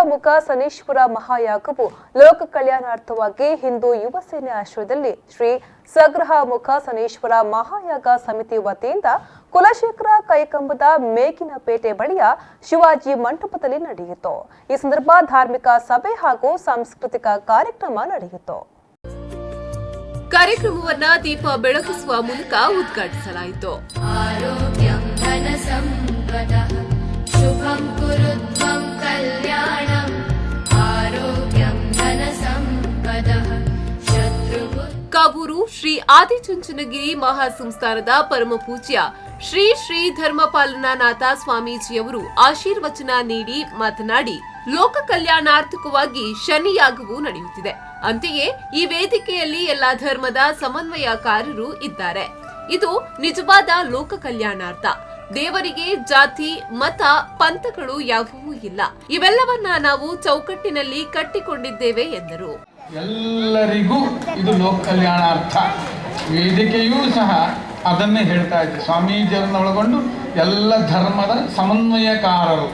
ಸಗ್ರಹಮುಖ ಶನೀಶ್ವರ ಮಹಾಯಾಗವು ಲೋಕ ಕಲ್ಯಾಣಾರ್ಥವಾಗಿ ಹಿಂದೂ ಯುವ ಸೇನೆ ಆಶ್ರಯದಲ್ಲಿ ಶ್ರೀ ಸಗ್ರಹಮುಖ ಶನೀಶ್ವರ ಮಹಾಯಾಗ ಸಮಿತಿ ವತಿಯಿಂದ ಕುಲಶೇಖರ ಕೈಕಂಬದ ಮೇಗಿನಪೇಟೆ ಬಳಿಯ ಶಿವಾಜಿ ಮಂಟಪದಲ್ಲಿ ನಡೆಯಿತು. ಈ ಸಂದರ್ಭ ಧಾರ್ಮಿಕ ಸಭೆ ಹಾಗೂ ಸಾಂಸ್ಕೃತಿಕ ಕಾರ್ಯಕ್ರಮ ನಡೆಯಿತು. ಕಾರ್ಯಕ್ರಮವನ್ನ ದೀಪ ಬೆಳಗಿಸುವ ಮೂಲಕ ಉದ್ಘಾಟಿಸಲಾಯಿತು. ಶುಭಂ ಕುರುತ್ವಂ ಕಲ್ಯಾಣಂ ಆರೋಗ್ಯಂ ಧನ ಸಂಪದಃ ಕಾವೂರು ಶ್ರೀ ಆದಿಚುಂಚನಗಿರಿ ಮಹಾಸಂಸ್ಥಾನದ ಪರಮ ಪೂಜ್ಯ ಶ್ರೀ ಶ್ರೀ ಧರ್ಮಪಾಲನಾನಾಥ ಸ್ವಾಮೀಜಿಯವರು ಆಶೀರ್ವಚನ ನೀಡಿ ಮಾತನಾಡಿ, ಲೋಕ ಕಲ್ಯಾಣಾರ್ಥಕವಾಗಿ ಶನಿಯಾಗವು ನಡೆಯುತ್ತಿದೆ. ಅಂತೆಯೇ ಈ ವೇದಿಕೆಯಲ್ಲಿ ಎಲ್ಲಾ ಧರ್ಮದ ಸಮನ್ವಯಕಾರರು ಇದ್ದಾರೆ. ಇದು ನಿಜವಾದ ಲೋಕ ಕಲ್ಯಾಣಾರ್ಥ. ದೇವರಿಗೆ ಜಾತಿ, ಮತ, ಪಂಥಗಳು ಯಾವುವೂ ಇಲ್ಲ. ಇವೆಲ್ಲವನ್ನ ನಾವು ಚೌಕಟ್ಟಿನಲ್ಲಿ ಕಟ್ಟಿಕೊಂಡಿದ್ದೇವೆ ಎಂದರು. ಎಲ್ಲರಿಗೂ ಇದು ಲೋಕ ಕಲ್ಯಾಣಾರ್ಥ. ವೇದಿಕೆಯೂ ಸಹ ಅದನ್ನೇ ಹೇಳ್ತಾ ಇದೆ. ಸ್ವಾಮೀಜಿಯವರನ್ನು ಒಳಗೊಂಡು ಎಲ್ಲ ಧರ್ಮದ ಸಮನ್ವಯಕಾರರು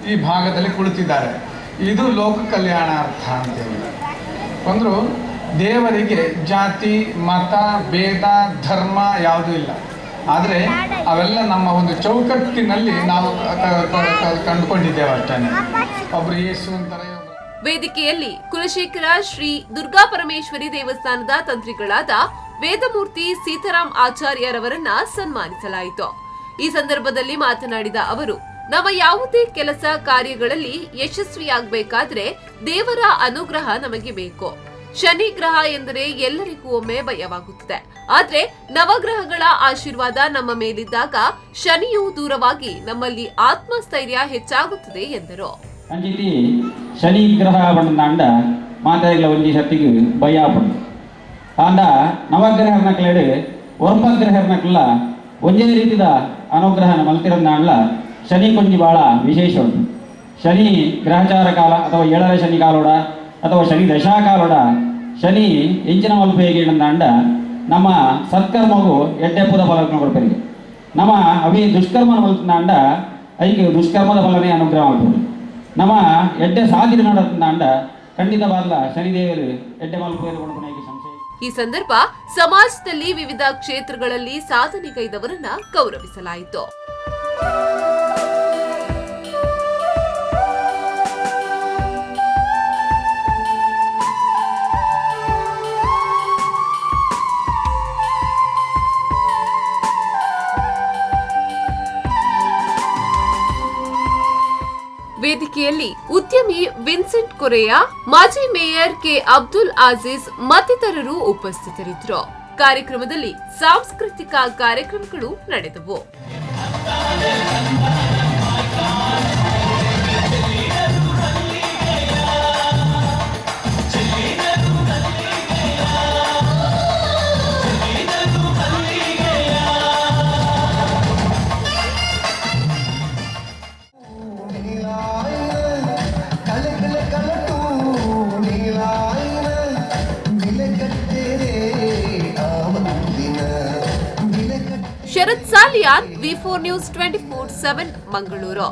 ಈ ಭಾಗದಲ್ಲಿ ಕುಳಿತಿದ್ದಾರೆ. ಇದು ಲೋಕ ಕಲ್ಯಾಣಾರ್ಥ ಅಂತೇಳಿ ಅಂದ್ರು. ದೇವರಿಗೆ ಜಾತಿ, ಮತ, ಭೇದ, ಧರ್ಮ ಯಾವುದೂ ಇಲ್ಲ. ಆದರೆ ಅವೆಲ್ಲ ನಮ್ಮ ಒಂದು ಚೌಕಟ್ಟಿನಲ್ಲಿ ನಾವು ಕಂಡುಕೊಂಡಿದ್ದೇವೆ ಅಷ್ಟೇ. ಒಬ್ರು ಯೇಸು ಅಂತಾರೆ. ವೇದಿಕೆಯಲ್ಲಿ ಕುಲಶೇಖರ ಶ್ರೀ ದುರ್ಗಾ ಪರಮೇಶ್ವರಿ ದೇವಸ್ಥಾನದ ತಂತ್ರಿಗಳಾದ ವೇದಮೂರ್ತಿ ಸೀತಾರಾಮ್ ಆಚಾರ್ಯರವರನ್ನ ಸನ್ಮಾನಿಸಲಾಯಿತು. ಈ ಸಂದರ್ಭದಲ್ಲಿ ಮಾತನಾಡಿದ ಅವರು, ನಮ್ಮ ಯಾವುದೇ ಕೆಲಸ ಕಾರ್ಯಗಳಲ್ಲಿ ಯಶಸ್ವಿಯಾಗಬೇಕಾದ್ರೆ ದೇವರ ಅನುಗ್ರಹ ನಮಗೆ ಬೇಕು. ಶನಿ ಗ್ರಹ ಎಂದರೆ ಎಲ್ಲರಿಗೂ ಒಮ್ಮೆ ಭಯವಾಗುತ್ತದೆ. ಆದ್ರೆ ನವಗ್ರಹಗಳ ಆಶೀರ್ವಾದ ನಮ್ಮ ಮೇಲಿದ್ದಾಗ ಶನಿಯು ದೂರವಾಗಿ ನಮ್ಮಲ್ಲಿ ಆತ್ಮಸ್ಥೈರ್ಯ ಹೆಚ್ಚಾಗುತ್ತದೆ ಎಂದರು. ಅಂಜಿತಿ ಶನಿ ಗ್ರಹ ಬಂದ ಮಾತಾಡಲ ಒಂಜಿ ಸತ್ತಿಗೆ ಭಯ ಬಂದು ಆಂಡ ನವಗ್ರಹರ್ನಕ್ಲೆಡೆ ಒರ್ಪಗ್ರಹರ್ನಕ್ಲ ಒಂದೇ ರೀತಿದ ಅನುಗ್ರಹನ ಮಲ್ತಿರಂದಾಂಡ್ಲ ಶನಿ ಕೊಂಚಿ ಭಾಳ ವಿಶೇಷ ಉಂಟು. ಶನಿ ಗ್ರಹಚಾರ ಕಾಲ ಅಥವಾ 7ರ ಶನಿ ಕಾಲೋಡ ಅಥವಾ ಶನಿ ದಶಾಕಾಲೋಡ ಶನಿ ಎಂಚಿನ ಮಲ್ಪ ಹೇಗೆ ಅಂದ ನಮ್ಮ ಸತ್ಕರ್ಮಗೂ ಎಡ್ಡೆಪ್ಪದ ಫಲವನ್ನು ಕೊಡ್ಬೇಕು. ನಮ್ಮ ಅವಿ ದುಷ್ಕರ್ಮನ ಮಲ್ತಂದ ಐಕೆ ದುಷ್ಕರ್ಮದ ಫಲನೇ ಅನುಗ್ರಹ ಮಾಡ್ಬೋದು. ನಮ್ಮ ಎಡ್ಡೆ ಸಾಧಿನ ನೋಡಂದ ಖಂಡಿತವಾದ ಶನಿದೇವರು ಎಡ್ಡೆ ಮಲ್ಪ ಸಂಶಯ. ಈ ಸಂದರ್ಭ ಸಮಾಜದಲ್ಲಿ ವಿವಿಧ ಕ್ಷೇತ್ರಗಳಲ್ಲಿ ಸಾಧನೆಗೈದವರನ್ನ ಗೌರವಿಸಲಾಯಿತು. ವೇದಿಕೆಯಲ್ಲಿ ಉದ್ಯಮಿ ವಿನ್ಸೆಂಟ್ ಕೊರೆಯಾ, ಮಾಜಿ ಮೇಯರ್ ಕೆ ಅಬ್ದುಲ್ ಆಜೀಜ್ ಮತ್ತಿತರರು ಉಪಸ್ಥಿತರಿದ್ದರು. ಕಾರ್ಯಕ್ರಮದಲ್ಲಿ ಸಾಂಸ್ಕೃತಿಕ ಕಾರ್ಯಕ್ರಮಗಳು ನಡೆದವು. ಶರತ್ ಸಾಲಿಯಾನ್, V4 News 24/7 ಮಂಗಳೂರು.